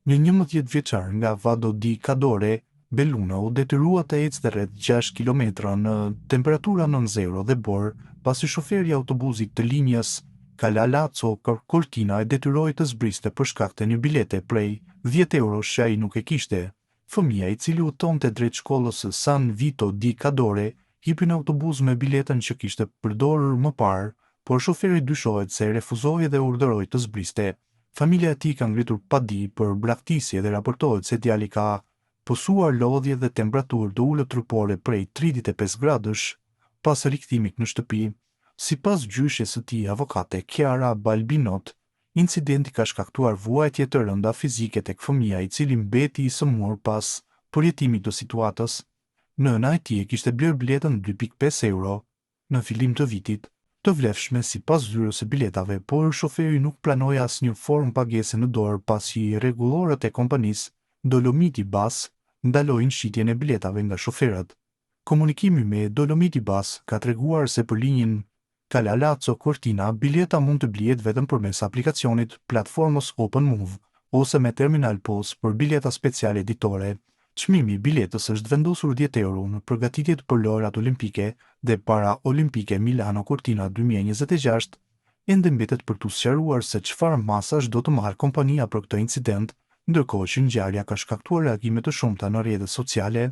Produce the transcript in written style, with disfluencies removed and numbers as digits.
Një 11 vjeçar nga Vado di Cadore, Belluno u detyrua të ecë rreth 6 kilometra në temperatura nën zero dhe borë, pasi shoferi i autobusit të linjës Calalazzo Cortina e detyroi të zbriste për shkak të një bilete prej 10 eurosh që ai nuk e kishte. Fëmia, i cili udhëtonte drejt shkollës së San Vito di Cadore, hipi në autobus me biletën që kishte përdorur më parë, por shoferi dyshohet se refuzoi dhe urdhëroi të zbriste. Familja e tij ka ngritur padi për braktisje dhe raportohet se djali ka pësuar lodhje dhe temperaturë të ulët trupore prej 35 gradësh pas rikthimit në shtëpi. Sipas gjyshjes së tij avokate Chiara Balbinot, incidenti ka shkaktuar vuajtje të rënda fizike tek fëmia, i cili mbeti i sëmur pas përjetimit të situatës. Nëna e tij kishte bler biletën 2.5 euro në fillim të vitit, të vlefshme sipas zyrës së biletave, por shoferi nuk pranoi asnjë formë pagese në dorë pasi rregullorët e kompanisë Dolomiti Bus ndalojnë shitjen e biletave nga shoferët. Komunikimi me Dolomiti Bus ka treguar se për linjën Calalazzo Cortina bileta mund të blihet vetëm përmes aplikacionit platformës OpenMove ose me terminal POS për bileta speciale ditore. Çmimi i biletës është vendosur 10 euro në përgatitjet për lojrat olimpike dhe para olimpike Milano Cortina 2026, ende mbetet për tu sqaruar se çfarë masash do të marrë kompania për këtë incident, ndërkohë që ngjarja ka shkaktuar reagime të shumta në rrjetet sociale.